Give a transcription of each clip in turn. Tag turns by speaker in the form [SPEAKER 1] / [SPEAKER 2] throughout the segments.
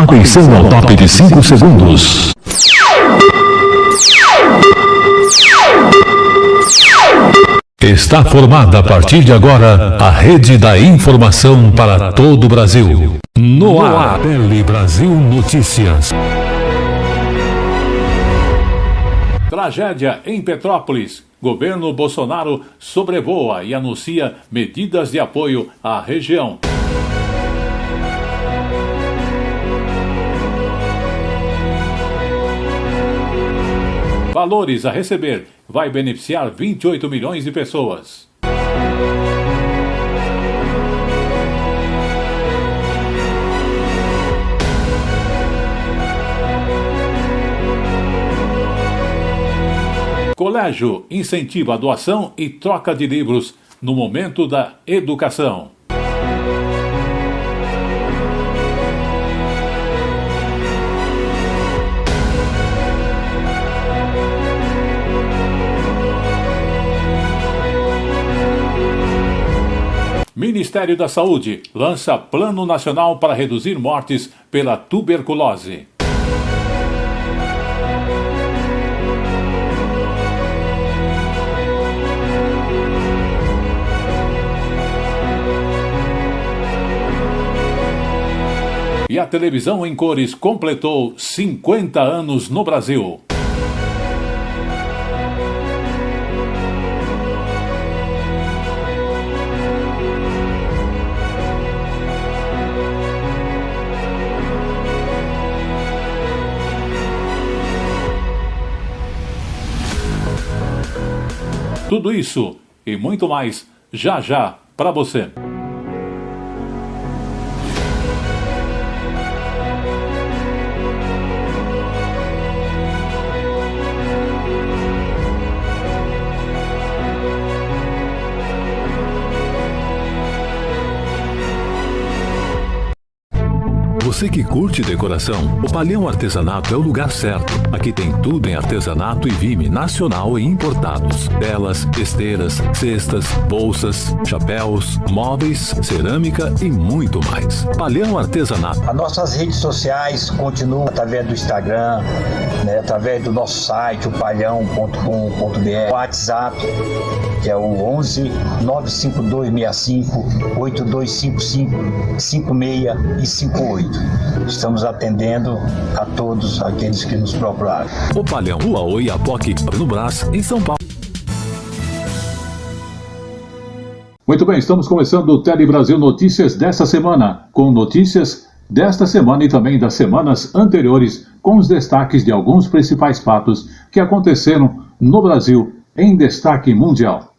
[SPEAKER 1] Atenção ao top de 5 segundos. Está formada a partir de agora a rede da informação para todo o Brasil. No ar, Tele Brasil Notícias.
[SPEAKER 2] Tragédia em Petrópolis. Governo Bolsonaro sobrevoa e anuncia medidas de apoio à região. Valores a receber. Vai beneficiar 28 milhões de pessoas. Colégio incentiva a doação e troca de livros no momento da educação. Ministério da Saúde lança Plano Nacional para reduzir mortes pela tuberculose. E a televisão em cores completou 50 anos no Brasil. Tudo isso e muito mais, já já, para você.
[SPEAKER 1] Você que curte decoração, o Palhão Artesanato é o lugar certo. Aqui tem tudo em artesanato e vime nacional e importados. Telas, esteiras, cestas, bolsas, chapéus, móveis, cerâmica e muito mais. Palhão Artesanato.
[SPEAKER 3] As nossas redes sociais continuam através do Instagram, através do nosso site, o palhão.com.br, o WhatsApp, que é o 11 95265 8255 56 e 58. Estamos atendendo a todos aqueles que nos procuraram.
[SPEAKER 1] O Palhão, Rua Oiapoque, no Brás, em São Paulo.
[SPEAKER 2] Muito bem, estamos começando o Tele Brasil Notícias desta semana, com notícias desta semana e também das semanas anteriores, com os destaques de alguns principais fatos que aconteceram no Brasil em destaque mundial.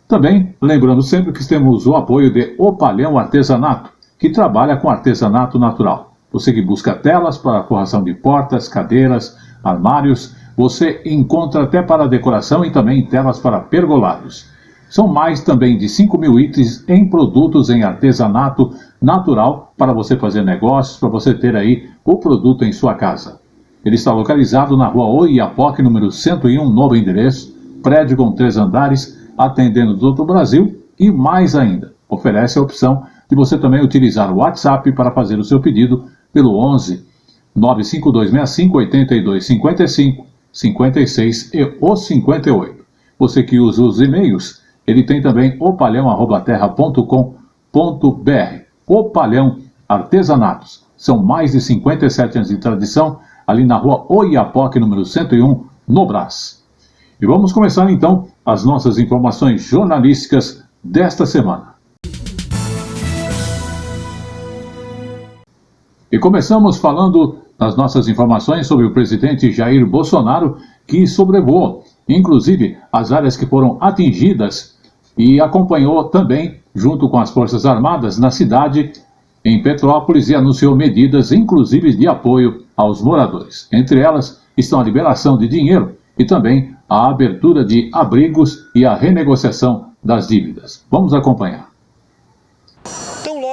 [SPEAKER 2] Também, lembrando sempre que temos o apoio de O Palhão Artesanato, que trabalha com artesanato natural. Você que busca telas para forração de portas, cadeiras, armários, você encontra até para decoração e também telas para pergolados. São mais também de 5.000 itens em produtos em artesanato natural para você fazer negócios, para você ter aí o produto em sua casa. Ele está localizado na Rua Oiapoque, número 101, novo endereço, prédio com 3 andares, atendendo todo o Brasil e mais ainda. Oferece a opção de você também utilizar o WhatsApp para fazer o seu pedido pelo 11 95265 8255 56 e o 58. Você que usa os e-mails, ele tem também opalhão@terra.com.br. O Palhão Artesanatos. São mais de 57 anos de tradição ali na Rua Oiapoque, número 101, no Brás. E vamos começar então as nossas informações jornalísticas desta semana. E começamos falando das nossas informações sobre o presidente Jair Bolsonaro, que sobrevoou, inclusive, as áreas que foram atingidas e acompanhou também, junto com as Forças Armadas, na cidade, em Petrópolis, e anunciou medidas, inclusive, de apoio aos moradores. Entre elas estão a liberação de dinheiro e também a abertura de abrigos e a renegociação das dívidas. Vamos acompanhar.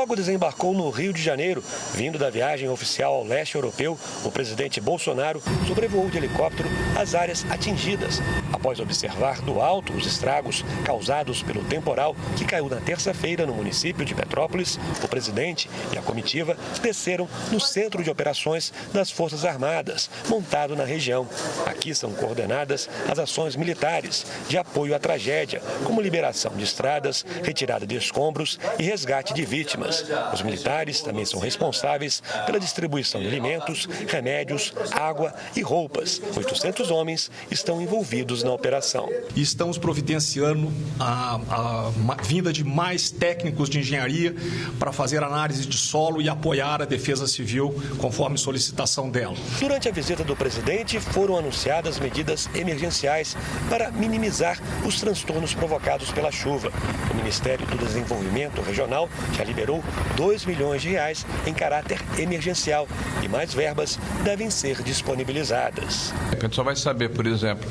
[SPEAKER 4] logo desembarcou no Rio de Janeiro. Vindo da viagem oficial ao leste europeu, o presidente Bolsonaro sobrevoou de helicóptero as áreas atingidas, após observar do alto os estragos causados pelo temporal que caiu na terça-feira no município de Petrópolis. O presidente e a comitiva desceram no centro de operações das Forças Armadas, montado na região. Aqui são coordenadas as ações militares de apoio à tragédia, como liberação de estradas, retirada de escombros e resgate de vítimas. Os militares também são responsáveis pela distribuição de alimentos, remédios, água e roupas. 800 homens estão envolvidos na operação.
[SPEAKER 5] Estamos providenciando a vinda de mais técnicos de engenharia para fazer análise de solo e apoiar a Defesa Civil conforme solicitação dela.
[SPEAKER 4] Durante a visita do presidente, foram anunciadas medidas emergenciais para minimizar os transtornos provocados pela chuva. O Ministério do Desenvolvimento Regional já liberou R$2 milhões em caráter emergencial e mais verbas devem ser disponibilizadas.
[SPEAKER 6] A gente só vai saber, por exemplo,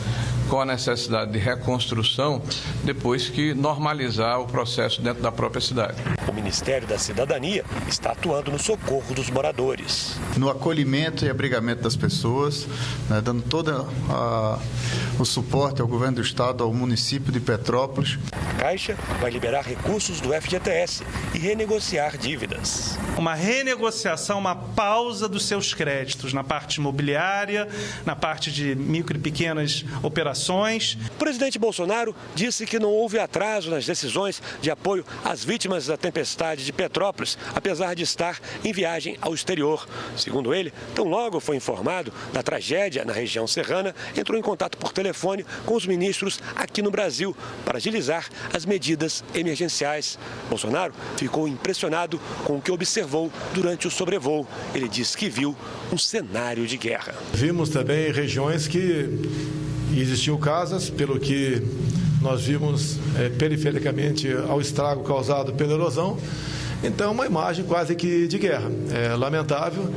[SPEAKER 6] qual a necessidade de reconstrução depois que normalizar o processo dentro da própria cidade.
[SPEAKER 4] O Ministério da Cidadania está atuando no socorro dos moradores.
[SPEAKER 7] No acolhimento e abrigamento das pessoas, né, dando todo o suporte ao governo do estado, ao município de Petrópolis.
[SPEAKER 4] A Caixa vai liberar recursos do FGTS e renegociar dívidas.
[SPEAKER 8] Uma renegociação, uma pausa dos seus créditos na parte imobiliária, na parte de micro e pequenas operações.
[SPEAKER 4] O presidente Bolsonaro disse que não houve atraso nas decisões de apoio às vítimas da tempestade de Petrópolis, apesar de estar em viagem ao exterior. Segundo ele, tão logo foi informado da tragédia na região serrana, entrou em contato por telefone com os ministros aqui no Brasil para agilizar as medidas emergenciais. Bolsonaro ficou impressionado com o que observou durante o sobrevoo. Ele disse que viu um cenário de guerra.
[SPEAKER 9] Vimos também regiões que existiam casas, pelo que nós vimos perifericamente ao estrago causado pela erosão. Então, uma imagem quase que de guerra. É lamentável.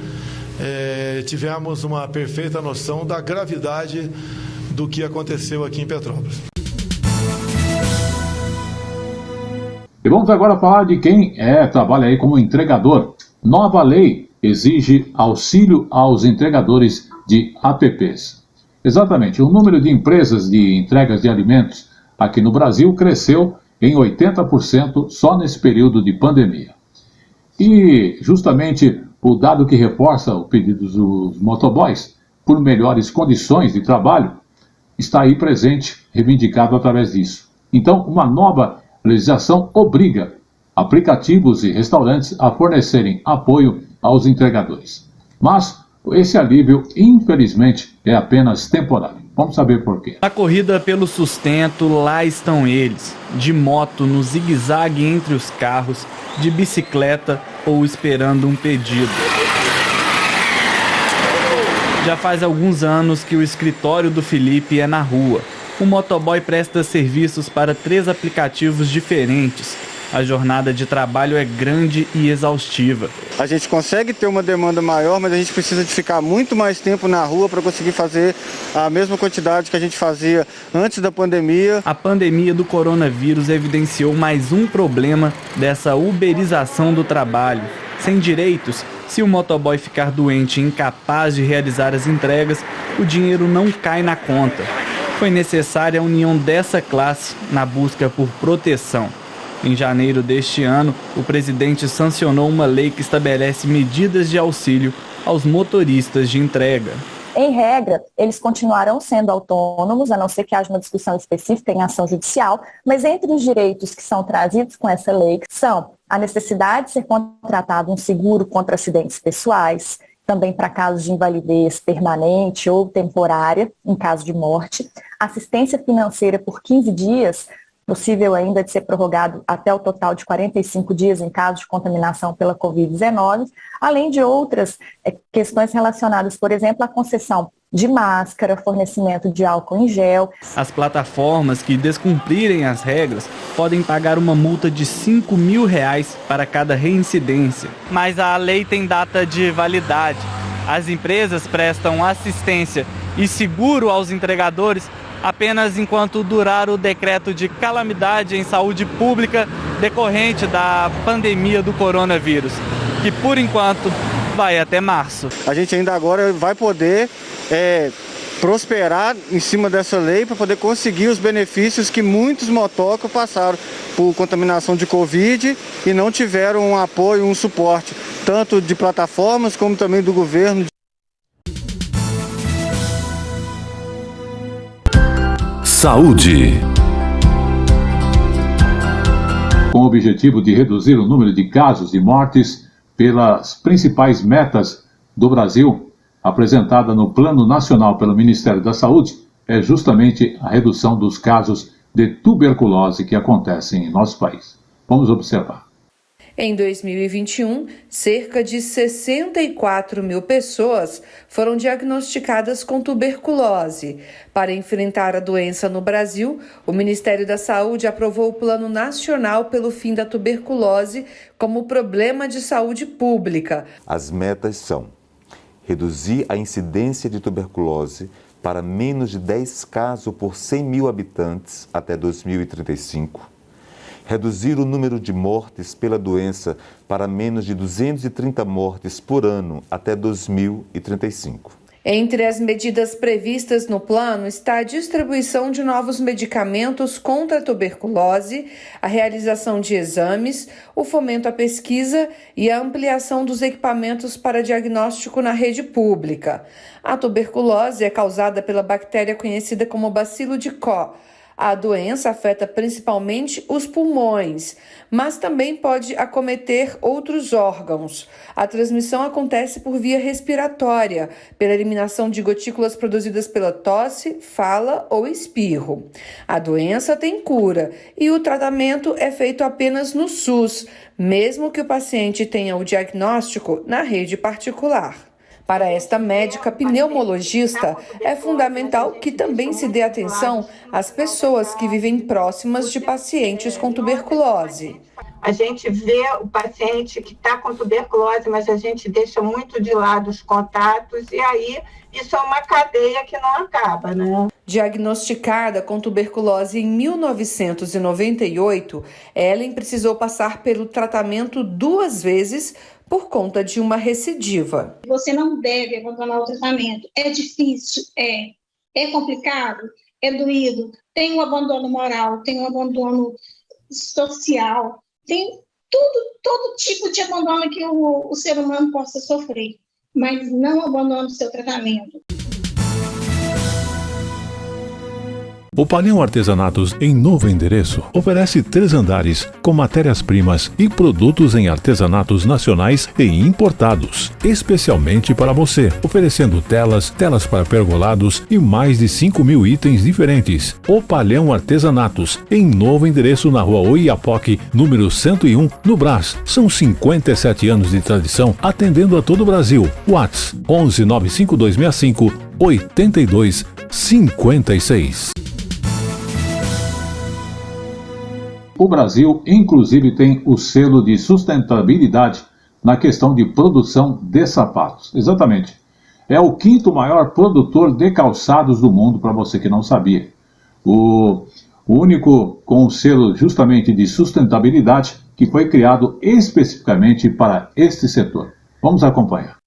[SPEAKER 9] Tivemos uma perfeita noção da gravidade do que aconteceu aqui em Petrópolis.
[SPEAKER 2] E vamos agora falar de quem trabalha aí como entregador. Nova lei exige auxílio aos entregadores de apps. Exatamente, o número de empresas de entregas de alimentos aqui no Brasil cresceu em 80% só nesse período de pandemia. E justamente o dado que reforça o pedido dos motoboys por melhores condições de trabalho está aí presente, reivindicado através disso. Então, uma nova legislação obriga aplicativos e restaurantes a fornecerem apoio aos entregadores. Mas esse alívio, infelizmente, é apenas temporário. Vamos saber por quê.
[SPEAKER 10] Na corrida pelo sustento, lá estão eles, de moto no zigue-zague entre os carros, de bicicleta ou esperando um pedido. Já faz alguns anos que o escritório do Felipe é na rua. O motoboy presta serviços para 3 aplicativos diferentes. A jornada de trabalho é grande e exaustiva.
[SPEAKER 11] A gente consegue ter uma demanda maior, mas a gente precisa de ficar muito mais tempo na rua para conseguir fazer a mesma quantidade que a gente fazia antes da pandemia.
[SPEAKER 10] A pandemia do coronavírus evidenciou mais um problema dessa uberização do trabalho. Sem direitos, se o motoboy ficar doente e incapaz de realizar as entregas, o dinheiro não cai na conta. Foi necessária a união dessa classe na busca por proteção. Em janeiro deste ano, o presidente sancionou uma lei que estabelece medidas de auxílio aos motoristas de entrega.
[SPEAKER 12] Em regra, eles continuarão sendo autônomos, a não ser que haja uma discussão específica em ação judicial, mas entre os direitos que são trazidos com essa lei são a necessidade de ser contratado um seguro contra acidentes pessoais, também para casos de invalidez permanente ou temporária, em caso de morte, assistência financeira por 15 dias, possível ainda de ser prorrogado até o total de 45 dias em caso de contaminação pela Covid-19, além de outras questões relacionadas, por exemplo, à concessão de máscara, fornecimento de álcool em gel.
[SPEAKER 10] As plataformas que descumprirem as regras podem pagar uma multa de R$5 mil para cada reincidência. Mas a lei tem data de validade. As empresas prestam assistência e seguro aos entregadores apenas enquanto durar o decreto de calamidade em saúde pública decorrente da pandemia do coronavírus, que por enquanto vai até março.
[SPEAKER 11] A gente ainda agora vai poder prosperar em cima dessa lei para poder conseguir os benefícios que muitos motocas passaram por contaminação de Covid e não tiveram um apoio, um suporte, tanto de plataformas como também do governo.
[SPEAKER 1] Saúde.
[SPEAKER 2] Com o objetivo de reduzir o número de casos e mortes pelas principais metas do Brasil, apresentada no Plano Nacional pelo Ministério da Saúde, é justamente a redução dos casos de tuberculose que acontecem em nosso país. Vamos observar.
[SPEAKER 13] Em 2021, cerca de 64 mil pessoas foram diagnosticadas com tuberculose. Para enfrentar a doença no Brasil, o Ministério da Saúde aprovou o Plano Nacional pelo Fim da Tuberculose como problema de saúde pública.
[SPEAKER 14] As metas são reduzir a incidência de tuberculose para menos de 10 casos por 100 mil habitantes até 2035, reduzir o número de mortes pela doença para menos de 230 mortes por ano até 2035.
[SPEAKER 13] Entre as medidas previstas no plano está a distribuição de novos medicamentos contra a tuberculose, a realização de exames, o fomento à pesquisa e a ampliação dos equipamentos para diagnóstico na rede pública. A tuberculose é causada pela bactéria conhecida como bacilo de Koch. A doença afeta principalmente os pulmões, mas também pode acometer outros órgãos. A transmissão acontece por via respiratória, pela eliminação de gotículas produzidas pela tosse, fala ou espirro. A doença tem cura e o tratamento é feito apenas no SUS, mesmo que o paciente tenha o diagnóstico na rede particular. Para esta médica pneumologista, é fundamental que também se dê atenção às pessoas que vivem próximas de pacientes com tuberculose.
[SPEAKER 15] A gente vê o paciente que está com tuberculose, mas a gente deixa muito de lado os contatos e aí isso é uma cadeia que não acaba, né?
[SPEAKER 13] Diagnosticada com tuberculose em 1998, Ellen precisou passar pelo tratamento 2 vezes por conta de uma recidiva.
[SPEAKER 16] Você não deve abandonar o tratamento. É difícil, é complicado, é doído, tem um abandono moral, tem um abandono social, tem todo tipo de abandono que o ser humano possa sofrer, mas não abandone o seu tratamento.
[SPEAKER 1] O Palhão Artesanatos, em novo endereço, oferece 3 andares com matérias-primas e produtos em artesanatos nacionais e importados, especialmente para você, oferecendo telas para pergolados e mais de 5.000 itens diferentes. O Palhão Artesanatos, em novo endereço na Rua Oiapoque, número 101, no Brás. São 57 anos de tradição, atendendo a todo o Brasil. WhatsApp 11 95265 8256.
[SPEAKER 2] O Brasil, inclusive, tem o selo de sustentabilidade na questão de produção de sapatos. Exatamente. É o 5º maior produtor de calçados do mundo, para você que não sabia. O único com o selo justamente de sustentabilidade que foi criado especificamente para este setor. Vamos acompanhar.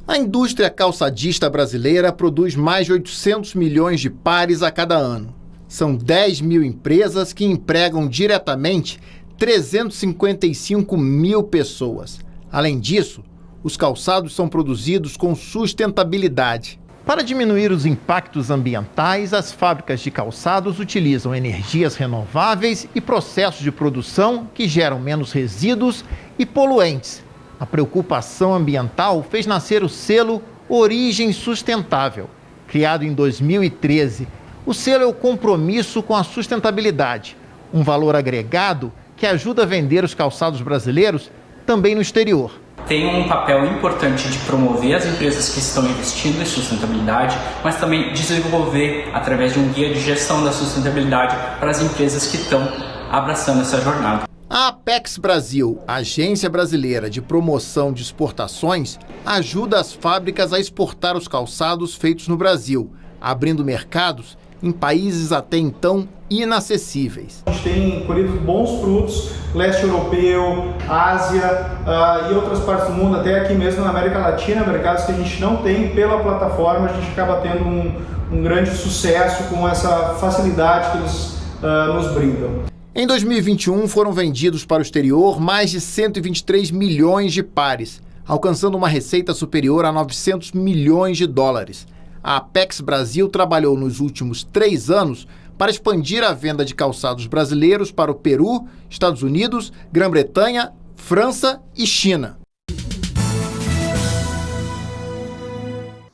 [SPEAKER 17] A indústria calçadista brasileira produz mais de 800 milhões de pares a cada ano. São 10 mil empresas que empregam diretamente 355 mil pessoas. Além disso, os calçados são produzidos com sustentabilidade. Para diminuir os impactos ambientais, as fábricas de calçados utilizam energias renováveis e processos de produção que geram menos resíduos e poluentes. A preocupação ambiental fez nascer o selo Origem Sustentável, criado em 2013. O selo é o compromisso com a sustentabilidade, um valor agregado que ajuda a vender os calçados brasileiros também no exterior.
[SPEAKER 18] Tem um papel importante de promover as empresas que estão investindo em sustentabilidade, mas também desenvolver através de um guia de gestão da sustentabilidade para as empresas que estão abraçando essa jornada.
[SPEAKER 17] A Apex Brasil, agência brasileira de promoção de exportações, ajuda as fábricas a exportar os calçados feitos no Brasil, abrindo mercados em países até então inacessíveis.
[SPEAKER 19] A gente tem colhido bons frutos, leste europeu, Ásia e outras partes do mundo, até aqui mesmo na América Latina, mercados que a gente não tem pela plataforma, a gente acaba tendo um grande sucesso com essa facilidade que eles nos brindam.
[SPEAKER 17] Em 2021, foram vendidos para o exterior mais de 123 milhões de pares, alcançando uma receita superior a 900 milhões de dólares. A Apex Brasil trabalhou nos últimos 3 anos para expandir a venda de calçados brasileiros para o Peru, Estados Unidos, Grã-Bretanha, França e China.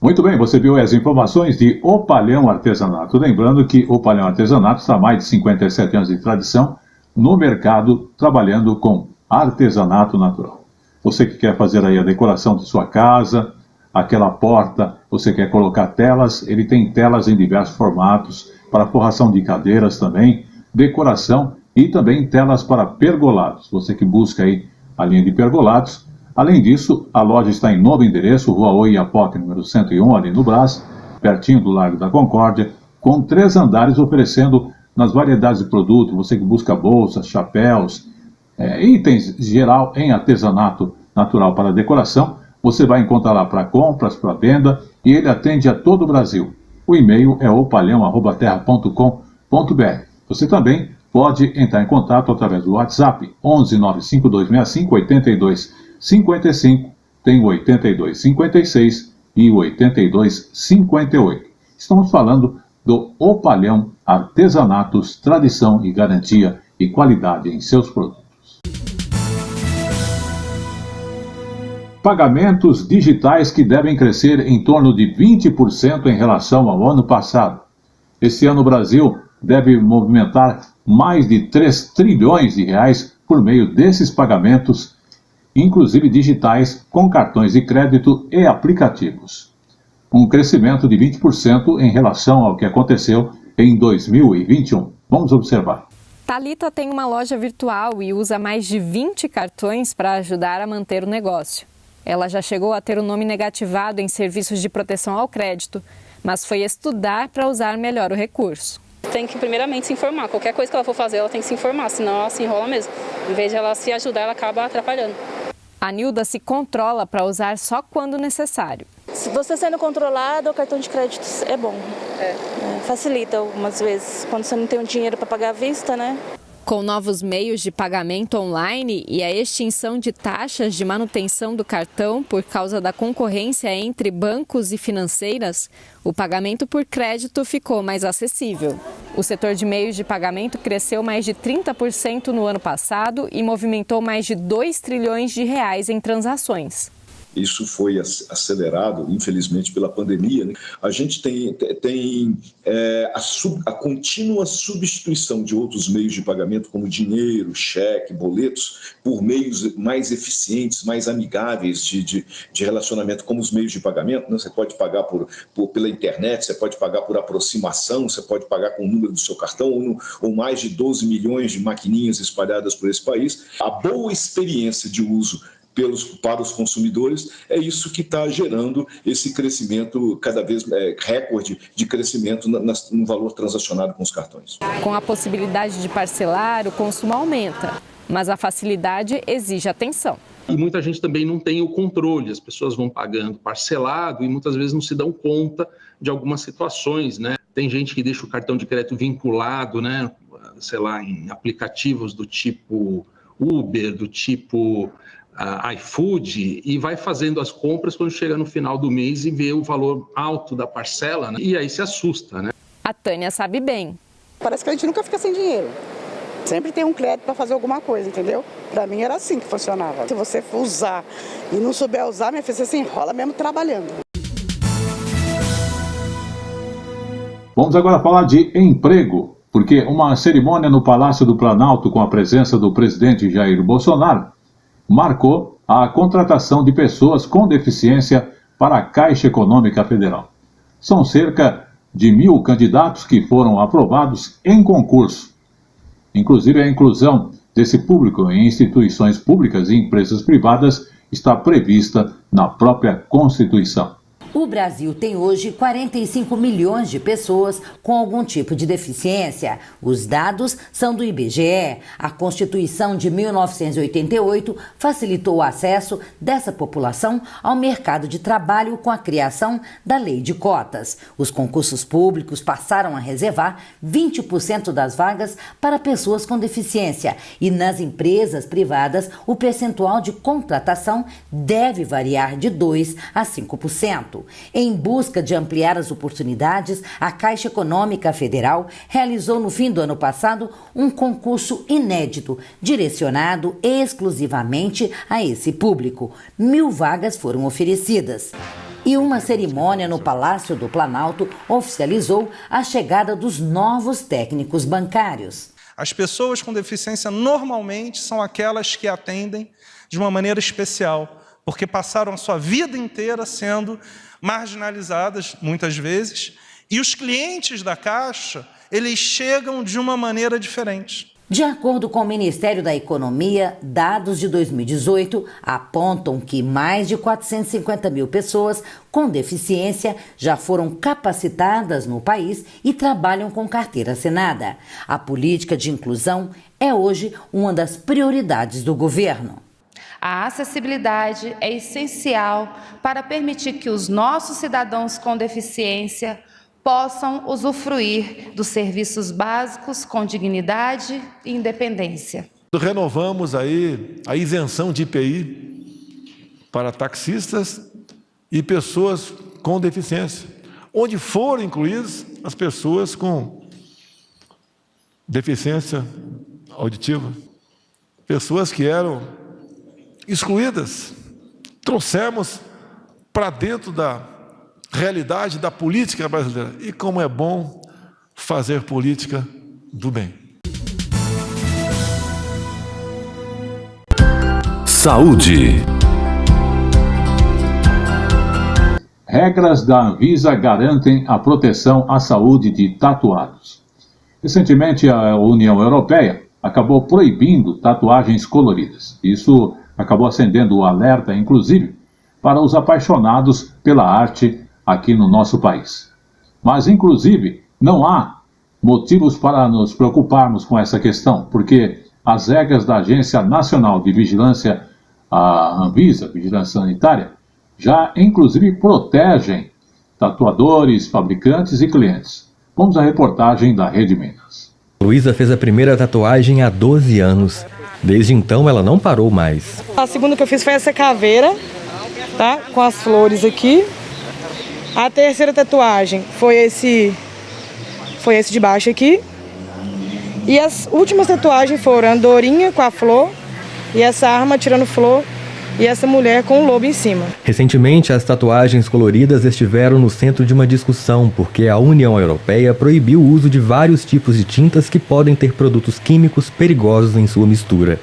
[SPEAKER 2] Muito bem, você viu as informações de Opalhão Artesanato. Lembrando que Opalhão Artesanato está há mais de 57 anos de tradição no mercado, trabalhando com artesanato natural. Você que quer fazer aí a decoração de sua casa, aquela porta, você quer colocar telas, ele tem telas em diversos formatos, para forração de cadeiras também, decoração e também telas para pergolados. Você que busca aí a linha de pergolados. Além disso, a loja está em novo endereço, Rua Oiapoque, número 101, ali no Brás, pertinho do Largo da Concórdia, com 3 andares oferecendo nas variedades de produto. Você que busca bolsas, chapéus, itens geral em artesanato natural para decoração, você vai encontrar lá para compras, para venda, e ele atende a todo o Brasil. O e-mail é opalhão@terra.com.br. Você também pode entrar em contato através do WhatsApp 11 95265 8255, tem o 8256 e o 8258. Estamos falando do Opalhão Artesanatos, tradição e garantia e qualidade em seus produtos. Pagamentos digitais que devem crescer em torno de 20% em relação ao ano passado. Esse ano o Brasil deve movimentar mais de 3 trilhões de reais por meio desses pagamentos, inclusive digitais, com cartões de crédito e aplicativos. Um crescimento de 20% em relação ao que aconteceu em 2021. Vamos observar.
[SPEAKER 20] Thalita tem uma loja virtual e usa mais de 20 cartões para ajudar a manter o negócio. Ela já chegou a ter o nome negativado em serviços de proteção ao crédito, mas foi estudar para usar melhor o recurso.
[SPEAKER 21] Tem que primeiramente se informar. Qualquer coisa que ela for fazer, ela tem que se informar, senão ela se enrola mesmo. Em vez de ela se ajudar, ela acaba atrapalhando.
[SPEAKER 20] A Nilda se controla para usar só quando necessário.
[SPEAKER 22] Se você sendo controlado, o cartão de crédito é bom. Facilita algumas vezes, quando você não tem o dinheiro para pagar à vista, né?
[SPEAKER 20] Com novos meios de pagamento online e a extinção de taxas de manutenção do cartão por causa da concorrência entre bancos e financeiras, o pagamento por crédito ficou mais acessível. O setor de meios de pagamento cresceu mais de 30% no ano passado e movimentou mais de 2 trilhões de reais em transações.
[SPEAKER 23] Isso foi acelerado, infelizmente, pela pandemia. A gente tem a contínua substituição de outros meios de pagamento, como dinheiro, cheque, boletos, por meios mais eficientes, mais amigáveis de relacionamento, como os meios de pagamento. Né? Você pode pagar pela internet, você pode pagar por aproximação, você pode pagar com o número do seu cartão, ou mais de 12 milhões de maquininhas espalhadas por esse país. A boa experiência de uso para os consumidores, é isso que está gerando esse crescimento, cada vez recorde de crescimento no valor transacionado com os cartões.
[SPEAKER 20] Com a possibilidade de parcelar, o consumo aumenta, mas a facilidade exige atenção.
[SPEAKER 24] E muita gente também não tem o controle, as pessoas vão pagando parcelado e muitas vezes não se dão conta de algumas situações, né? Tem gente que deixa o cartão de crédito vinculado, né? Sei lá, em aplicativos do tipo Uber, do tipo iFood, e vai fazendo as compras quando chega no final do mês e vê o valor alto da parcela, né? E aí se assusta, né?
[SPEAKER 20] A Tânia sabe bem.
[SPEAKER 25] Parece que a gente nunca fica sem dinheiro. Sempre tem um crédito para fazer alguma coisa, entendeu? Para mim era assim que funcionava. Se você for usar e não souber usar, minha filha, você se enrola mesmo trabalhando.
[SPEAKER 2] Vamos agora falar de emprego, porque uma cerimônia no Palácio do Planalto com a presença do presidente Jair Bolsonaro marcou a contratação de pessoas com deficiência para a Caixa Econômica Federal. São cerca de 1.000 candidatos que foram aprovados em concurso. Inclusive, a inclusão desse público em instituições públicas e empresas privadas está prevista na própria Constituição.
[SPEAKER 3] O Brasil tem hoje 45 milhões de pessoas com algum tipo de deficiência. Os dados são do IBGE. A Constituição de 1988 facilitou o acesso dessa população ao mercado de trabalho com a criação da Lei de Cotas. Os concursos públicos passaram a reservar 20% das vagas para pessoas com deficiência e nas empresas privadas o percentual de contratação deve variar de 2% a 5%. Em busca de ampliar as oportunidades, a Caixa Econômica Federal realizou no fim do ano passado um concurso inédito, direcionado exclusivamente a esse público. 1.000 vagas foram oferecidas. E uma cerimônia no Palácio do Planalto oficializou a chegada dos novos técnicos bancários.
[SPEAKER 5] As pessoas com deficiência normalmente são aquelas que atendem de uma maneira especial, porque passaram a sua vida inteira sendo marginalizadas, muitas vezes, e os clientes da Caixa, eles chegam de uma maneira diferente.
[SPEAKER 3] De acordo com o Ministério da Economia, dados de 2018 apontam que mais de 450 mil pessoas com deficiência já foram capacitadas no país e trabalham com carteira assinada. A política de inclusão é hoje uma das prioridades do governo.
[SPEAKER 6] A acessibilidade é essencial para permitir que os nossos cidadãos com deficiência possam usufruir dos serviços básicos com dignidade e independência.
[SPEAKER 7] Renovamos aí a isenção de IPI para taxistas e pessoas com deficiência, onde foram incluídas as pessoas com deficiência auditiva, pessoas que eram excluídas. Trouxemos para dentro da realidade da política brasileira. E como é bom fazer política do bem.
[SPEAKER 1] Saúde.
[SPEAKER 2] Regras da Anvisa garantem a proteção à saúde de tatuados. Recentemente, a União Europeia acabou proibindo tatuagens coloridas. Isso acabou acendendo o alerta, inclusive, para os apaixonados pela arte aqui no nosso país. Mas, inclusive, não há motivos para nos preocuparmos com essa questão, porque as regras da Agência Nacional de Vigilância, a Anvisa, Vigilância Sanitária, já, inclusive, protegem tatuadores, fabricantes e clientes. Vamos à reportagem da Rede Minas.
[SPEAKER 8] Luísa fez a primeira tatuagem há 12 anos. Desde então, ela não parou mais.
[SPEAKER 26] A segunda que eu fiz foi essa caveira, tá? Com as flores aqui. A terceira tatuagem foi esse de baixo aqui. E as últimas tatuagens foram a andorinha com a flor e essa arma tirando flor e essa mulher com um lobo em cima.
[SPEAKER 8] Recentemente, as tatuagens coloridas estiveram no centro de uma discussão, porque a União Europeia proibiu o uso de vários tipos de tintas que podem ter produtos químicos perigosos em sua mistura.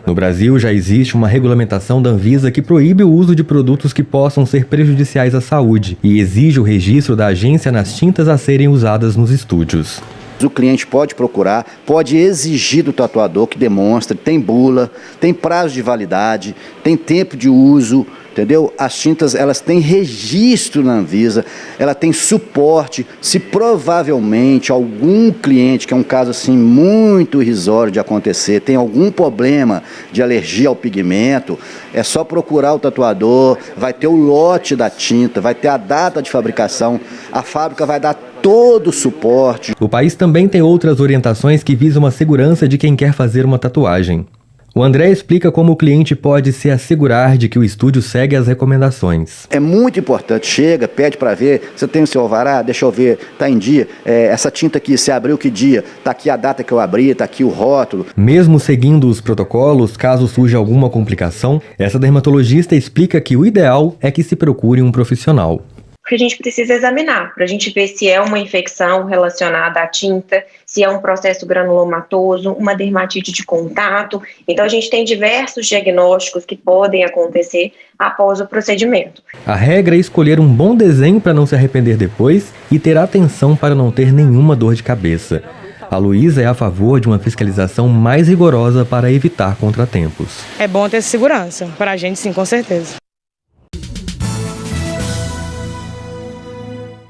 [SPEAKER 8] No Brasil, já existe uma regulamentação da Anvisa que proíbe o uso de produtos que possam ser prejudiciais à saúde e exige o registro da agência nas tintas a serem usadas nos estúdios.
[SPEAKER 27] O cliente pode procurar, pode exigir do tatuador que demonstre, tem bula, tem prazo de validade, tem tempo de uso, entendeu? As tintas, elas têm registro na Anvisa, ela tem suporte. Se provavelmente algum cliente, que é um caso assim muito irrisório de acontecer, tem algum problema de alergia ao pigmento, é só procurar o tatuador, vai ter o lote da tinta, vai ter a data de fabricação, a fábrica vai dar todo o suporte.
[SPEAKER 8] O país também tem outras orientações que visam a segurança de quem quer fazer uma tatuagem. O André explica como o cliente pode se assegurar de que o estúdio segue as recomendações.
[SPEAKER 27] É muito importante, chega, pede para ver, você tem o seu alvará, deixa eu ver, tá em dia, essa tinta aqui, você abriu que dia, tá aqui a data que eu abri, tá aqui o rótulo.
[SPEAKER 8] Mesmo seguindo os protocolos, caso surja alguma complicação, essa dermatologista explica que o ideal é que se procure um profissional.
[SPEAKER 28] Porque a gente precisa examinar, para a gente ver se é uma infecção relacionada à tinta, se é um processo granulomatoso, uma dermatite de contato. Então, a gente tem diversos diagnósticos que podem acontecer após o procedimento.
[SPEAKER 8] A regra é escolher um bom desenho para não se arrepender depois e ter atenção para não ter nenhuma dor de cabeça. A Luísa é a favor de uma fiscalização mais rigorosa para evitar contratempos.
[SPEAKER 26] É bom ter segurança, para a gente sim, com certeza.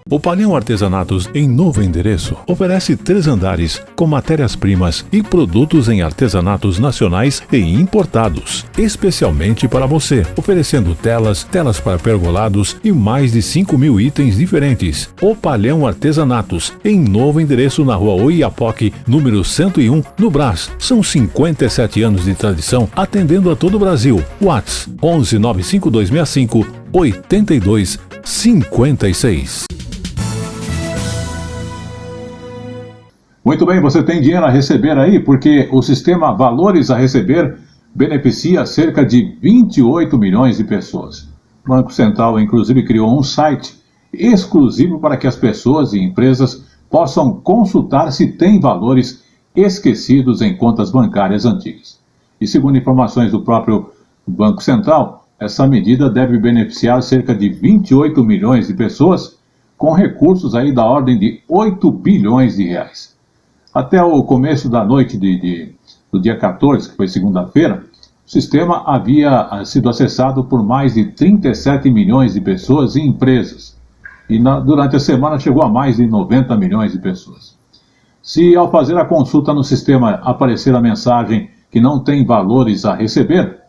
[SPEAKER 1] O Palhão Artesanatos, em novo endereço, oferece 3 andares com matérias-primas e produtos em artesanatos nacionais e importados, especialmente para você, oferecendo telas para pergolados e mais de 5.000 itens diferentes. O Palhão Artesanatos, em novo endereço na Rua Oiapoque, número 101, no Brás. São 57 anos de tradição, atendendo a todo o Brasil. WhatsApp 11 95265 8256.
[SPEAKER 2] Muito bem, você tem dinheiro a receber aí, porque o sistema Valores a Receber beneficia cerca de 28 milhões de pessoas. O Banco Central, inclusive, criou um site exclusivo para que as pessoas e empresas possam consultar se tem valores esquecidos em contas bancárias antigas. E segundo informações do próprio Banco Central, essa medida deve beneficiar cerca de 28 milhões de pessoas com recursos aí da ordem de 8 bilhões de reais. Até o começo da noite do dia 14, que foi segunda-feira, o sistema havia sido acessado por mais de 37 milhões de pessoas e empresas. E durante a semana chegou a mais de 90 milhões de pessoas. Se ao fazer a consulta no sistema aparecer a mensagem que não tem valores a receber,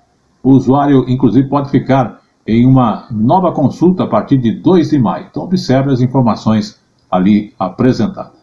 [SPEAKER 2] o usuário, inclusive, pode ficar em uma nova consulta a partir de 2 de maio. Então, observe as informações ali apresentadas.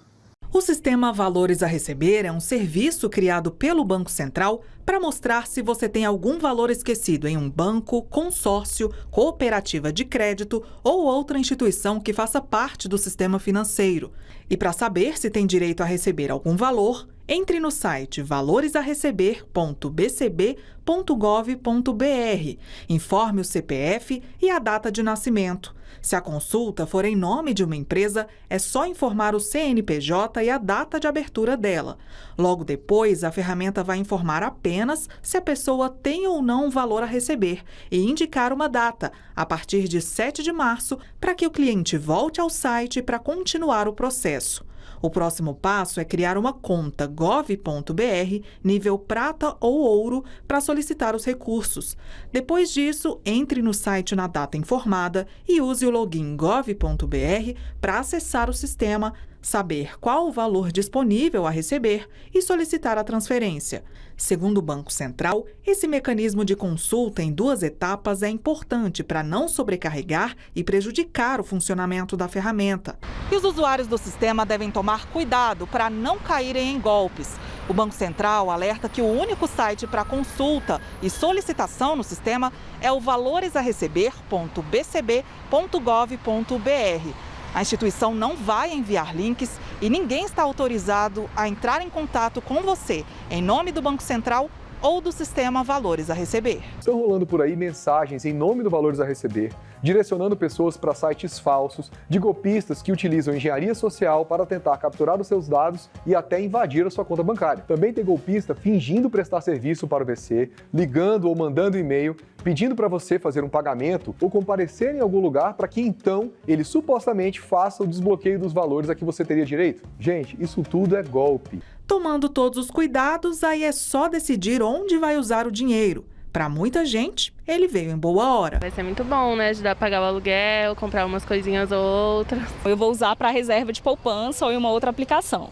[SPEAKER 4] O sistema Valores a Receber é um serviço criado pelo Banco Central para mostrar se você tem algum valor esquecido em um banco, consórcio, cooperativa de crédito ou outra instituição que faça parte do sistema financeiro. E para saber se tem direito a receber algum valor, entre no site valoresareceber.bcb.gov.br, informe o CPF e a data de nascimento. Se a consulta for em nome de uma empresa, é só informar o CNPJ e a data de abertura dela. Logo depois, a ferramenta vai informar apenas se a pessoa tem ou não um valor a receber e indicar uma data, a partir de 7 de março, para que o cliente volte ao site para continuar o processo. O próximo passo é criar uma conta gov.br, nível prata ou ouro, para solicitar os recursos. Depois disso, entre no site na data informada e use o login gov.br para acessar o sistema, saber qual o valor disponível a receber e solicitar a transferência. Segundo o Banco Central, esse mecanismo de consulta em 2 etapas é importante para não sobrecarregar e prejudicar o funcionamento da ferramenta. E os usuários do sistema devem tomar cuidado para não caírem em golpes. O Banco Central alerta que o único site para consulta e solicitação no sistema é o valoresareceber.bcb.gov.br. A instituição não vai enviar links e ninguém está autorizado a entrar em contato com você em nome do Banco Central ou do sistema Valores a Receber.
[SPEAKER 9] Estão rolando por aí mensagens em nome do Valores a Receber, direcionando pessoas para sites falsos, de golpistas que utilizam engenharia social para tentar capturar os seus dados e até invadir a sua conta bancária. Também tem golpista fingindo prestar serviço para o BC, ligando ou mandando e-mail, pedindo para você fazer um pagamento ou comparecer em algum lugar para que então ele supostamente faça o desbloqueio dos valores a que você teria direito. Gente, isso tudo é golpe.
[SPEAKER 4] Tomando todos os cuidados, aí é só decidir onde vai usar o dinheiro. Para muita gente, ele veio em boa hora.
[SPEAKER 21] Vai ser muito bom, né? Ajudar a pagar o aluguel, comprar umas coisinhas ou outras.
[SPEAKER 22] Eu vou usar para reserva de poupança ou em uma outra aplicação.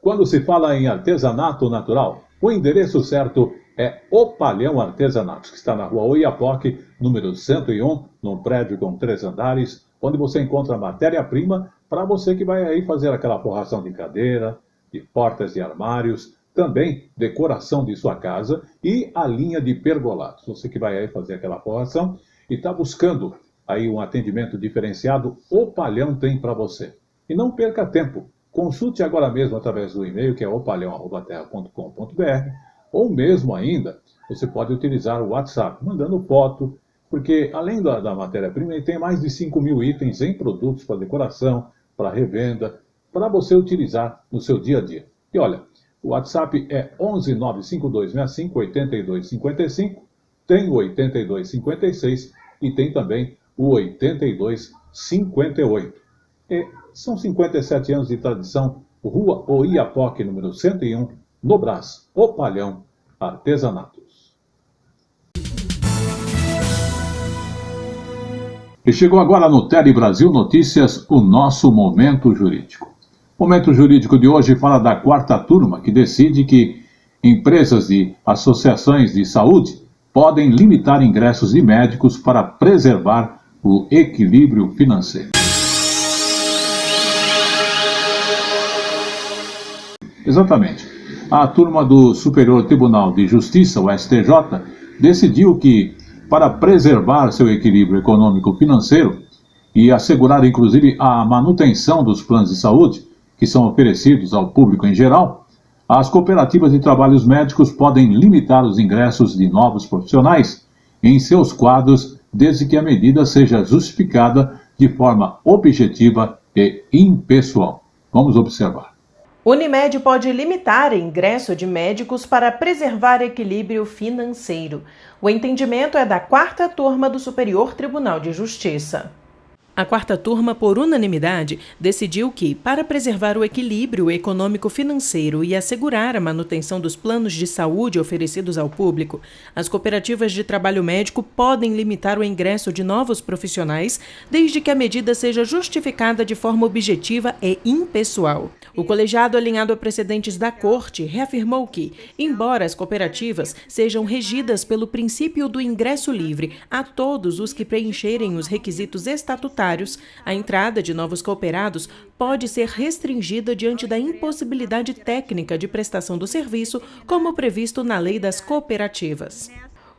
[SPEAKER 2] Quando se fala em artesanato natural, o endereço certo é o Palhão Artesanatos, que está na Rua Oiapoque, número 101, num prédio com 3 andares, onde você encontra matéria-prima para você que vai aí fazer aquela forração de cadeira, de portas de armários, também decoração de sua casa e a linha de pergolados. Você que vai aí fazer aquela forração e está buscando aí um atendimento diferenciado, o Palhão tem para você. E não perca tempo, consulte agora mesmo através do e-mail que é opalhão@terra.com.br ou mesmo ainda, você pode utilizar o WhatsApp, mandando foto, porque além da matéria-prima, ele tem mais de 5.000 itens em produtos para decoração, para revenda, para você utilizar no seu dia a dia. E olha, o WhatsApp é 11 95265 8255, tem o 8256 e tem também o 8258. E são 57 anos de tradição, Rua Oiapoque, número 101, no Brás, o Palhão Artesanatos. E chegou agora no Tele Brasil Notícias, o nosso Momento Jurídico. O Momento Jurídico de hoje fala da 4ª turma, que decide que empresas e associações de saúde podem limitar ingressos de médicos para preservar o equilíbrio financeiro. Exatamente. A turma do Superior Tribunal de Justiça, o STJ, decidiu que, para preservar seu equilíbrio econômico-financeiro e assegurar, inclusive, a manutenção dos planos de saúde que são oferecidos ao público em geral, as cooperativas de trabalhos médicos podem limitar os ingressos de novos profissionais em seus quadros, desde que a medida seja justificada de forma objetiva e impessoal. Vamos observar.
[SPEAKER 10] Unimed pode limitar o ingresso de médicos para preservar equilíbrio financeiro. O entendimento é da 4ª turma do Superior Tribunal de Justiça. A 4ª turma, por unanimidade, decidiu que, para preservar o equilíbrio econômico-financeiro e assegurar a manutenção dos planos de saúde oferecidos ao público, as cooperativas de trabalho médico podem limitar o ingresso de novos profissionais, desde que a medida seja justificada de forma objetiva e impessoal. O colegiado, alinhado a precedentes da Corte, reafirmou que, embora as cooperativas sejam regidas pelo princípio do ingresso livre a todos os que preencherem os requisitos estatutários, a entrada de novos cooperados pode ser restringida diante da impossibilidade técnica de prestação do serviço, como previsto na Lei das Cooperativas.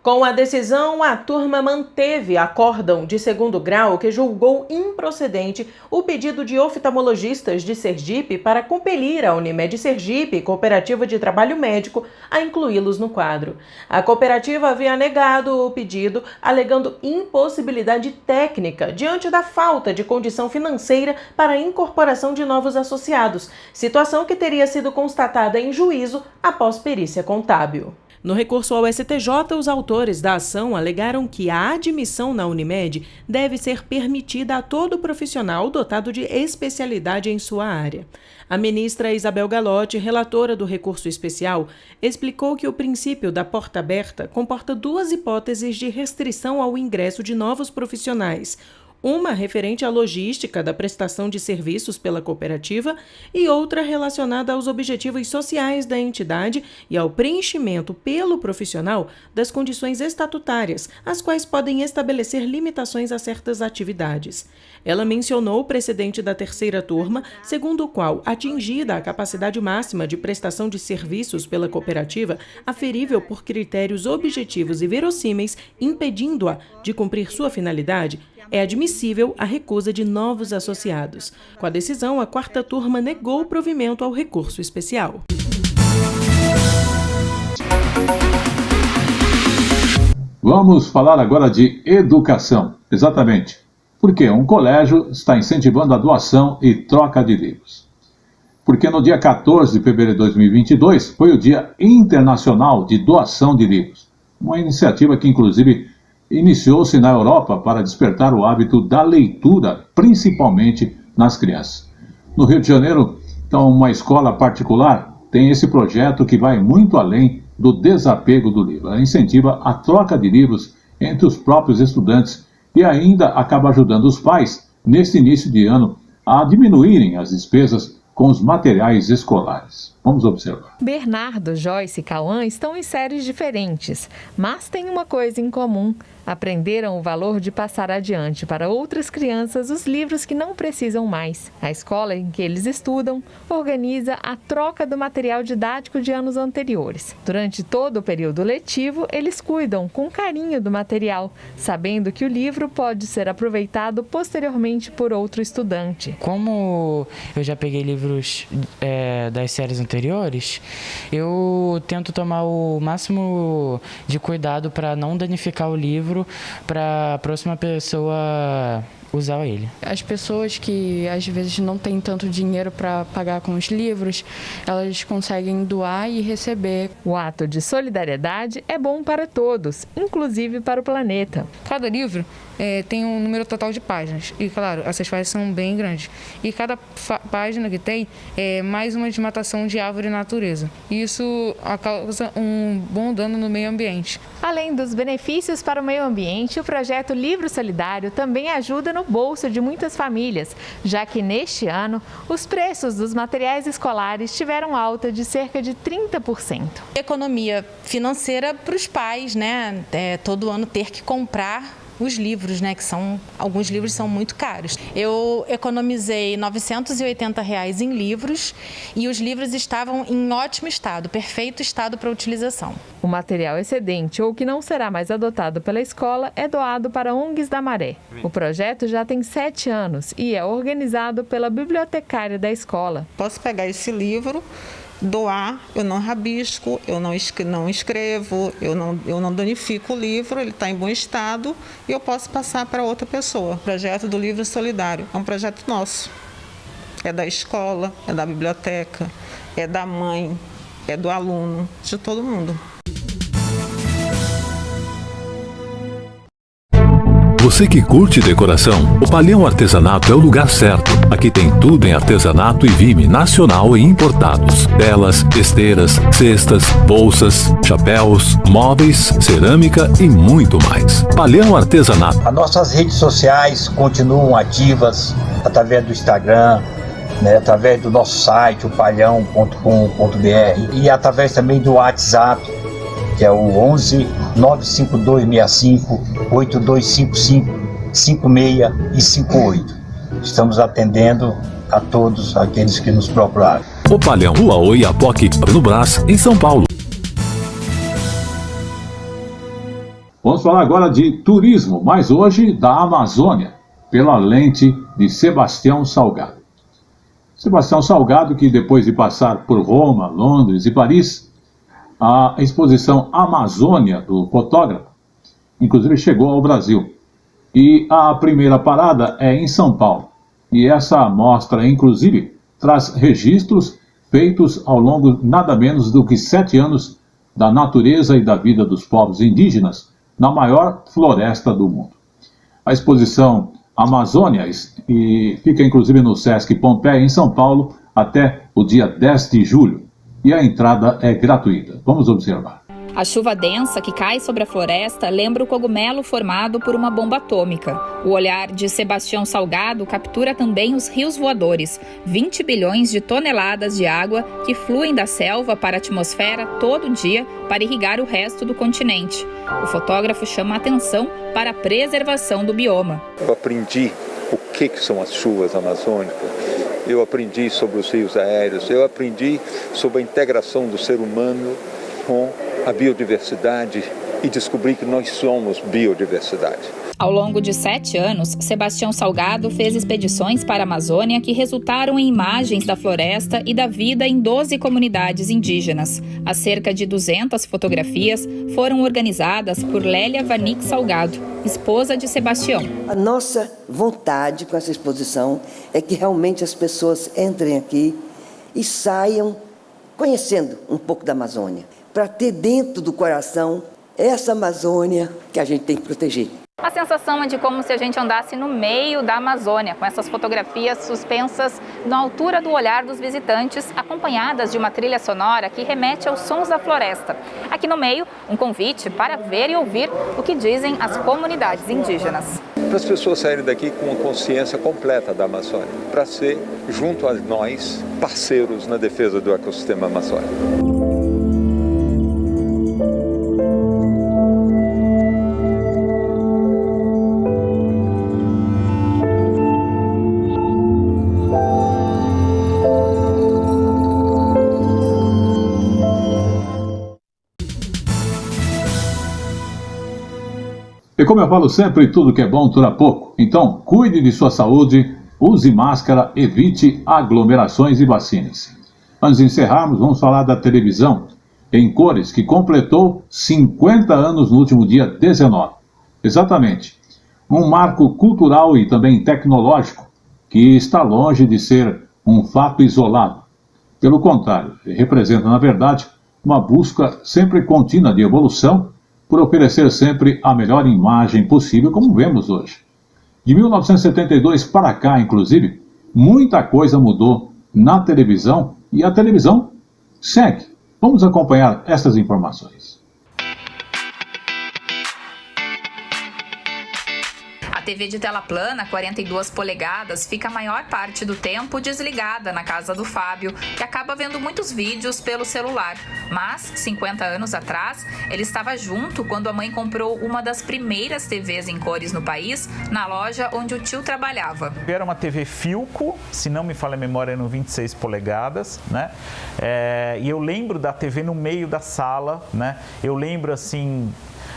[SPEAKER 10] Com a decisão, a turma manteve acórdão de 2º grau que julgou improcedente o pedido de oftalmologistas de Sergipe para compelir a Unimed Sergipe, Cooperativa de Trabalho Médico, a incluí-los no quadro. A cooperativa havia negado o pedido, alegando impossibilidade técnica diante da falta de condição financeira para a incorporação de novos associados, situação que teria sido constatada em juízo após perícia contábil. No recurso ao STJ, os autores da ação alegaram que a admissão na Unimed deve ser permitida a todo profissional dotado de especialidade em sua área. A ministra Isabel Galotti, relatora do recurso especial, explicou que o princípio da porta aberta comporta 2 hipóteses de restrição ao ingresso de novos profissionais. Uma referente à logística da prestação de serviços pela cooperativa e outra relacionada aos objetivos sociais da entidade e ao preenchimento pelo profissional das condições estatutárias, as quais podem estabelecer limitações a certas atividades. Ela mencionou o precedente da 3ª turma, segundo o qual, atingida a capacidade máxima de prestação de serviços pela cooperativa, aferível por critérios objetivos e verossímeis, impedindo-a de cumprir sua finalidade, é admissível a recusa de novos associados. Com a decisão, a 4ª turma negou o provimento ao recurso especial.
[SPEAKER 2] Vamos falar agora de educação. Exatamente. Porque um colégio está incentivando a doação e troca de livros. Porque no dia 14 de fevereiro de 2022 foi o Dia Internacional de Doação de Livros. Uma iniciativa que, inclusive, iniciou-se na Europa para despertar o hábito da leitura, principalmente nas crianças. No Rio de Janeiro, então, uma escola particular tem esse projeto que vai muito além do desapego do livro. Ela incentiva a troca de livros entre os próprios estudantes e ainda acaba ajudando os pais, neste início de ano, a diminuírem as despesas com os materiais escolares. Vamos observar.
[SPEAKER 11] Bernardo, Joyce e Cauã estão em séries diferentes, mas têm uma coisa em comum. Aprenderam o valor de passar adiante para outras crianças os livros que não precisam mais. A escola em que eles estudam organiza a troca do material didático de anos anteriores. Durante todo o período letivo, eles cuidam com carinho do material, sabendo que o livro pode ser aproveitado posteriormente por outro estudante.
[SPEAKER 12] Como eu já peguei livros das séries anteriores, eu tento tomar o máximo de cuidado para não danificar o livro para a próxima pessoa usar ele.
[SPEAKER 13] As pessoas que às vezes não têm tanto dinheiro para pagar com os livros, elas conseguem doar e receber.
[SPEAKER 11] O ato de solidariedade é bom para todos, inclusive para o planeta.
[SPEAKER 14] Cada livro tem um número total de páginas e, claro, essas páginas são bem grandes. E cada página que tem é mais uma desmatação de árvore e natureza. Isso causa um bom dano no meio ambiente.
[SPEAKER 11] Além dos benefícios para o meio ambiente, o projeto Livro Solidário também ajuda no bolso de muitas famílias, já que neste ano os preços dos materiais escolares tiveram alta de cerca de 30%.
[SPEAKER 15] Economia financeira para os pais, né? Todo ano ter que comprar os livros, né? Alguns livros são muito caros. Eu economizei R$ 980 em livros e os livros estavam em ótimo estado, perfeito estado para utilização.
[SPEAKER 11] O material excedente ou que não será mais adotado pela escola é doado para ONGs da Maré. O projeto já tem 7 anos e é organizado pela bibliotecária da escola.
[SPEAKER 16] Posso pegar esse livro, doar, eu não rabisco, eu não escrevo, eu não danifico o livro, ele está em bom estado e eu posso passar para outra pessoa. O projeto do Livro Solidário é um projeto nosso. É da escola, é da biblioteca, é da mãe, é do aluno, de todo mundo.
[SPEAKER 1] Você que curte decoração, o Palhão Artesanato é o lugar certo. Aqui tem tudo em artesanato e vime nacional e importados. Telas, esteiras, cestas, bolsas, chapéus, móveis, cerâmica e muito mais. Palhão Artesanato.
[SPEAKER 17] As nossas redes sociais continuam ativas através do Instagram, né, através do nosso site, o palhão.com.br, e através também do WhatsApp, que é o 11 95265 8255 56 e 58. Estamos atendendo a todos aqueles que nos procuraram.
[SPEAKER 1] O Palhão, Rua Oiapoque, no Brás, em São Paulo.
[SPEAKER 2] Vamos falar agora de turismo, mas hoje da Amazônia, pela lente de Sebastião Salgado. Sebastião Salgado, que depois de passar por Roma, Londres e Paris, a exposição Amazônia, do fotógrafo, inclusive chegou ao Brasil. E a primeira parada é em São Paulo. E essa mostra, inclusive, traz registros feitos ao longo nada menos do que 7 anos da natureza e da vida dos povos indígenas na maior floresta do mundo. A exposição Amazônia fica inclusive no Sesc Pompeia, em São Paulo, até o dia 10 de julho. E a entrada é gratuita. Vamos observar.
[SPEAKER 18] A chuva densa que cai sobre a floresta lembra o cogumelo formado por uma bomba atômica. O olhar de Sebastião Salgado captura também os rios voadores, 20 bilhões de toneladas de água que fluem da selva para a atmosfera todo dia para irrigar o resto do continente. O fotógrafo chama a atenção para a preservação do bioma.
[SPEAKER 19] Eu aprendi o que são as chuvas amazônicas. Eu aprendi sobre os rios aéreos, eu aprendi sobre a integração do ser humano com a biodiversidade e descobri que nós somos biodiversidade.
[SPEAKER 18] Ao longo de 7 anos, Sebastião Salgado fez expedições para a Amazônia que resultaram em imagens da floresta e da vida em 12 comunidades indígenas. As cerca de 200 fotografias foram organizadas por Lélia Vanik Salgado, esposa de Sebastião.
[SPEAKER 20] A nossa vontade com essa exposição é que realmente as pessoas entrem aqui e saiam conhecendo um pouco da Amazônia, para ter dentro do coração essa Amazônia que a gente tem que proteger.
[SPEAKER 18] A sensação é de como se a gente andasse no meio da Amazônia, com essas fotografias suspensas na altura do olhar dos visitantes, acompanhadas de uma trilha sonora que remete aos sons da floresta. Aqui no meio, um convite para ver e ouvir o que dizem as comunidades indígenas.
[SPEAKER 19] Para as pessoas saírem daqui com uma consciência completa da Amazônia, para ser, junto a nós, parceiros na defesa do ecossistema amazônico.
[SPEAKER 2] E como eu falo sempre, tudo que é bom dura pouco. Então, cuide de sua saúde, use máscara, evite aglomerações e vacine-se. Antes de encerrarmos, vamos falar da televisão em cores, que completou 50 anos no último dia 19. Exatamente. Um marco cultural e também tecnológico que está longe de ser um fato isolado. Pelo contrário, representa, na verdade, uma busca sempre contínua de evolução por oferecer sempre a melhor imagem possível, como vemos hoje. De 1972 para cá, inclusive, muita coisa mudou na televisão, e a televisão Segue, vamos acompanhar essas informações.
[SPEAKER 18] A TV de tela plana, 42 polegadas, fica a maior parte do tempo desligada na casa do Fábio, que acaba vendo muitos vídeos pelo celular. Mas, 50 anos atrás, ele estava junto quando a mãe comprou uma das primeiras TVs em cores no país, na loja onde o tio trabalhava.
[SPEAKER 3] Era uma TV Philco, se não me falha a memória, eram 26 polegadas, né? E eu lembro da TV no meio da sala, né? Eu lembro, assim,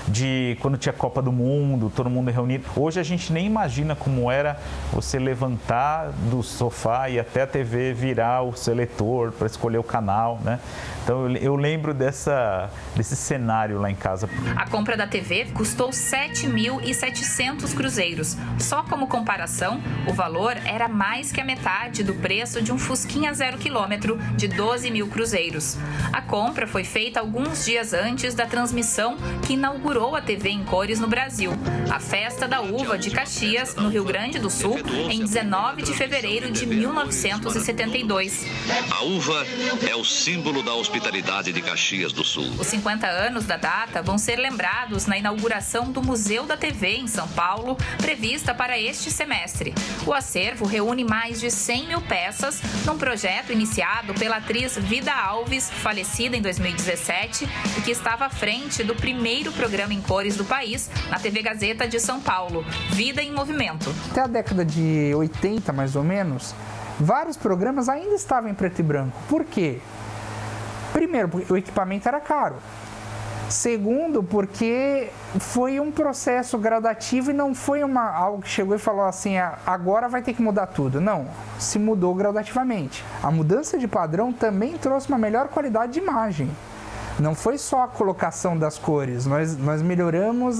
[SPEAKER 3] de quando tinha Copa do Mundo, todo mundo reunido. Hoje a gente nem imagina como era você levantar do sofá e até a TV virar o seletor para escolher o canal, né? Então eu lembro desse cenário lá em casa.
[SPEAKER 18] A compra da TV custou 7.700 cruzeiros. Só como comparação, o valor era mais que a metade do preço de um Fusquinha 0 km de 12 mil cruzeiros. A compra foi feita alguns dias antes da transmissão que inaugurou a TV em cores no Brasil, a Festa da Uva de Caxias, no Rio Grande do Sul, em 19 de fevereiro de 1972.
[SPEAKER 5] A uva é o símbolo da hospitalidade de Caxias do Sul.
[SPEAKER 18] Os 50 anos da data vão ser lembrados na inauguração do Museu da TV em São Paulo, prevista para este semestre. O acervo reúne mais de 100 mil peças num projeto iniciado pela atriz Vida Alves, falecida em 2017, e que estava à frente do primeiro programa em cores do país, na TV Gazeta de São Paulo, Vida em Movimento.
[SPEAKER 6] Até a década de 80, mais ou menos, vários programas ainda estavam em preto e branco. Por quê? Primeiro, porque o equipamento era caro. Segundo, porque foi um processo gradativo e não foi algo que chegou e falou assim, agora vai ter que mudar tudo. Não, se mudou gradativamente. A mudança de padrão também trouxe uma melhor qualidade de imagem. Não foi só a colocação das cores, nós melhoramos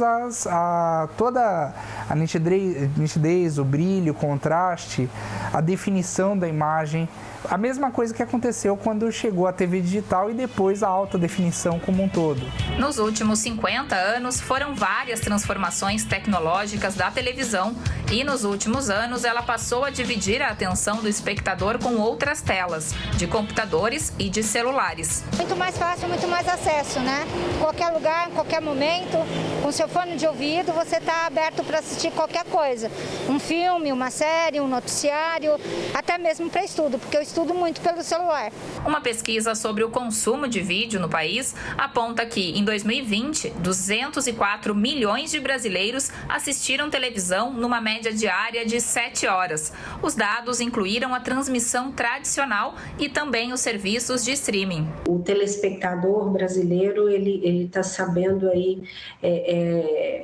[SPEAKER 6] toda a nitidez, o brilho, o contraste, a definição da imagem. A mesma coisa que aconteceu quando chegou a TV digital e depois a alta definição como um todo.
[SPEAKER 18] Nos últimos 50 anos, foram várias transformações tecnológicas da televisão e nos últimos anos ela passou a dividir a atenção do espectador com outras telas, de computadores e de celulares.
[SPEAKER 7] Muito mais fácil, muito mais acesso, né? Qualquer lugar, em qualquer momento, com seu fone de ouvido, você está aberto para assistir qualquer coisa. Um filme, uma série, um noticiário, até mesmo para estudo, porque eu estudo muito pelo celular.
[SPEAKER 18] Uma pesquisa sobre o consumo de vídeo no país aponta que, em 2020, 204 milhões de brasileiros assistiram televisão numa média diária de 7 horas. Os dados incluíram a transmissão tradicional e também os serviços de streaming.
[SPEAKER 23] O telespectador brasileiro, ele está sabendo aí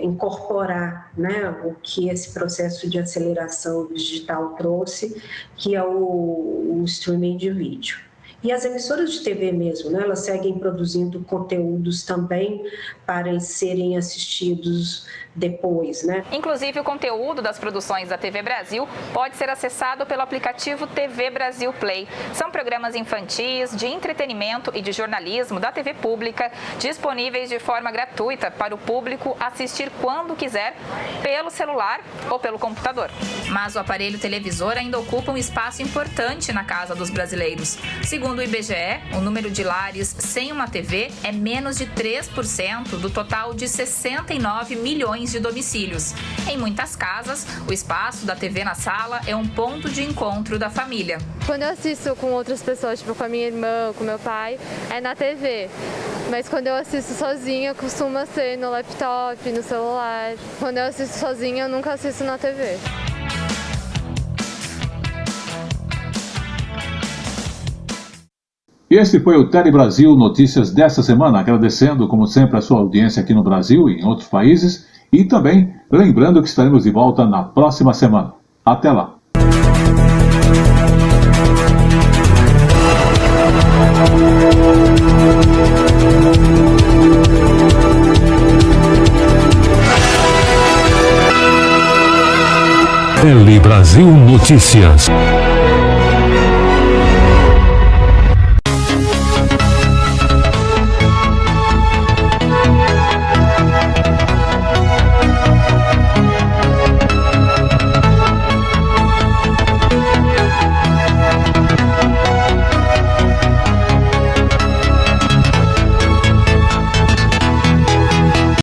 [SPEAKER 23] incorporar, né, o que esse processo de aceleração digital trouxe, que é o streaming de vídeo. E as emissoras de TV mesmo, né, elas seguem produzindo conteúdos também para serem assistidos depois, né?
[SPEAKER 18] Inclusive, o conteúdo das produções da TV Brasil pode ser acessado pelo aplicativo TV Brasil Play. São programas infantis, de entretenimento e de jornalismo da TV pública, disponíveis de forma gratuita para o público assistir quando quiser, pelo celular ou pelo computador. Mas o aparelho televisor ainda ocupa um espaço importante na casa dos brasileiros. Segundo o IBGE, o número de lares sem uma TV é menos de 3% do total de 69 milhões de domicílios. Em muitas casas, o espaço da TV na sala é um ponto de encontro da família.
[SPEAKER 24] Quando eu assisto com outras pessoas, tipo com a minha irmã, com meu pai, é na TV. Mas quando eu assisto sozinha, costuma ser no laptop, no celular. Quando eu assisto sozinha, eu nunca assisto na TV.
[SPEAKER 2] E esse foi o Tele Brasil Notícias desta semana, agradecendo, como sempre, a sua audiência aqui no Brasil e em outros países, e também lembrando que estaremos de volta na próxima semana. Até lá!
[SPEAKER 1] Tele Brasil Notícias.